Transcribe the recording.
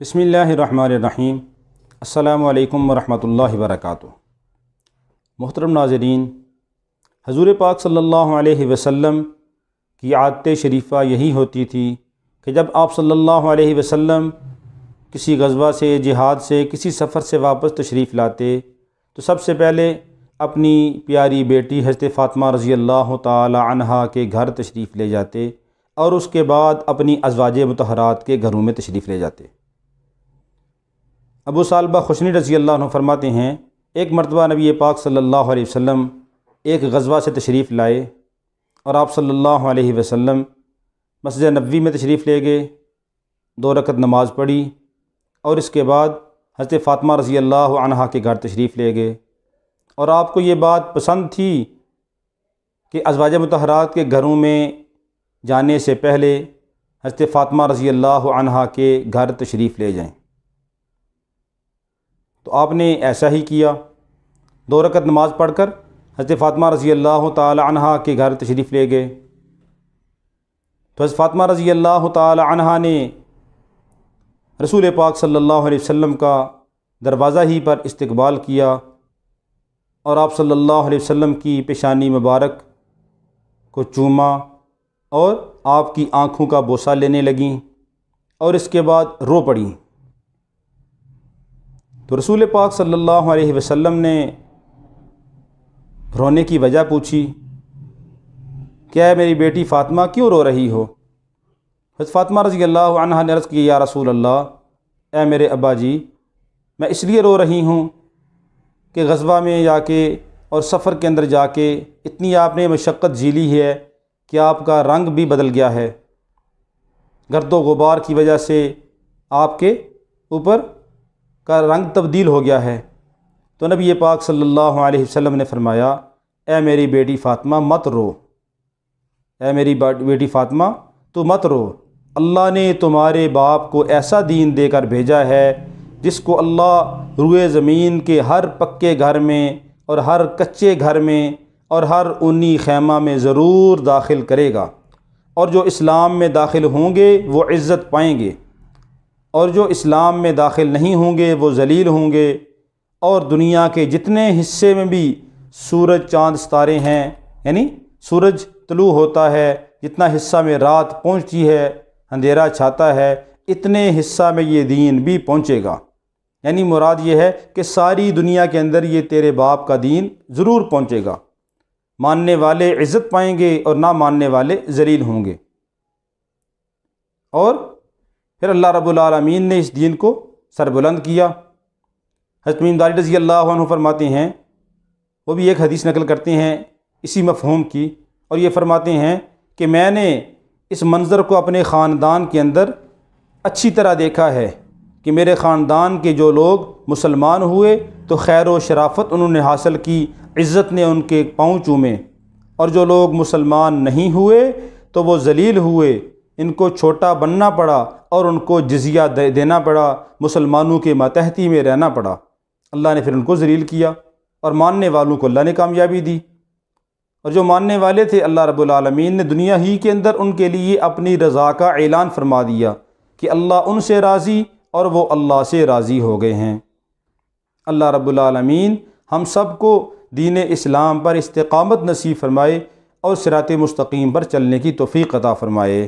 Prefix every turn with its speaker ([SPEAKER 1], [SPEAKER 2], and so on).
[SPEAKER 1] بسم اللہ الرحمن الرحیم۔ السلام علیکم ورحمۃ اللہ وبرکاتہ۔ محترم ناظرین، حضور پاک صلی اللہ علیہ وسلم کی عادت شریفہ یہی ہوتی تھی کہ جب آپ صلی اللہ علیہ وسلم کسی غزوہ سے، جہاد سے، کسی سفر سے واپس تشریف لاتے تو سب سے پہلے اپنی پیاری بیٹی حضرت فاطمہ رضی اللہ تعالی عنہا کے گھر تشریف لے جاتے اور اس کے بعد اپنی ازواج مطہرات کے گھروں میں تشریف لے جاتے۔ ابو ثعلبہ خشنی رضی اللہ عنہ فرماتے ہیں، ایک مرتبہ نبی پاک صلی اللہ علیہ وسلم ایک غزوہ سے تشریف لائے اور آپ صلی اللہ علیہ وسلم مسجد نبوی میں تشریف لے گئے، 2 رکعت نماز پڑھی اور اس کے بعد حضرت فاطمہ رضی اللہ عنہا کے گھر تشریف لے گئے، اور آپ کو یہ بات پسند تھی کہ ازواج مطہرات کے گھروں میں جانے سے پہلے حضرت فاطمہ رضی اللہ عنہا کے گھر تشریف لے جائیں۔ تو آپ نے ایسا ہی کیا، 2 رکعت نماز پڑھ کر حضرت فاطمہ رضی اللہ تعالی عنہا کے گھر تشریف لے گئے۔ تو حضرت فاطمہ رضی اللہ تعالی عنہا نے رسول پاک صلی اللہ علیہ وسلم کا دروازہ ہی پر استقبال کیا اور آپ صلی اللہ علیہ وسلم کی پیشانی مبارک کو چوما اور آپ کی آنکھوں کا بوسہ لینے لگیں اور اس کے بعد رو پڑیں۔ تو رسول پاک صلی اللہ علیہ وسلم نے رونے کی وجہ پوچھی، کیا ہے میری بیٹی فاطمہ، کیوں رو رہی ہو؟ حضرت فاطمہ رضی اللہ عنہا نے عرض کی، یا رسول اللہ، اے میرے ابا جی، میں اس لیے رو رہی ہوں کہ غزوہ میں جا کے اور سفر کے اندر جا کے اتنی آپ نے مشقت جھیلی ہے کہ آپ کا رنگ بھی بدل گیا ہے، گرد و غبار کی وجہ سے آپ کے اوپر کا رنگ تبدیل ہو گیا ہے۔ تو نبی پاک صلی اللہ علیہ وسلم نے فرمایا، اے میری بیٹی فاطمہ مت رو، اے میری بیٹی فاطمہ تو مت رو، اللہ نے تمہارے باپ کو ایسا دین دے کر بھیجا ہے جس کو اللہ روئے زمین کے ہر پکے گھر میں اور ہر کچے گھر میں اور ہر اونی خیمہ میں ضرور داخل کرے گا، اور جو اسلام میں داخل ہوں گے وہ عزت پائیں گے، اور جو اسلام میں داخل نہیں ہوں گے وہ ذلیل ہوں گے۔ اور دنیا کے جتنے حصے میں بھی سورج چاند ستارے ہیں، یعنی سورج طلوع ہوتا ہے، جتنا حصہ میں رات پہنچتی ہے، اندھیرا چھاتا ہے، اتنے حصہ میں یہ دین بھی پہنچے گا۔ یعنی مراد یہ ہے کہ ساری دنیا کے اندر یہ تیرے باپ کا دین ضرور پہنچے گا، ماننے والے عزت پائیں گے اور نہ ماننے والے ذلیل ہوں گے۔ اور پھر اللہ رب العالمین نے اس دین کو سربلند کیا۔ حضرت تمیم داری رضی اللہ عنہ فرماتے ہیں، وہ بھی ایک حدیث نقل کرتے ہیں اسی مفہوم کی، اور یہ فرماتے ہیں کہ میں نے اس منظر کو اپنے خاندان کے اندر اچھی طرح دیکھا ہے کہ میرے خاندان کے جو لوگ مسلمان ہوئے تو خیر و شرافت انہوں نے حاصل کی، عزت نے ان کے پاؤں چومے، اور جو لوگ مسلمان نہیں ہوئے تو وہ ذلیل ہوئے، ان کو چھوٹا بننا پڑا اور ان کو جزیہ دینا پڑا، مسلمانوں کے ماتحتی میں رہنا پڑا۔ اللہ نے پھر ان کو ذلیل کیا، اور ماننے والوں کو اللہ نے کامیابی دی، اور جو ماننے والے تھے اللہ رب العالمین نے دنیا ہی کے اندر ان کے لیے اپنی رضا کا اعلان فرما دیا کہ اللہ ان سے راضی اور وہ اللہ سے راضی ہو گئے ہیں۔ اللہ رب العالمین ہم سب کو دین اسلام پر استقامت نصیب فرمائے اور صراط مستقیم پر چلنے کی توفیق عطا فرمائے۔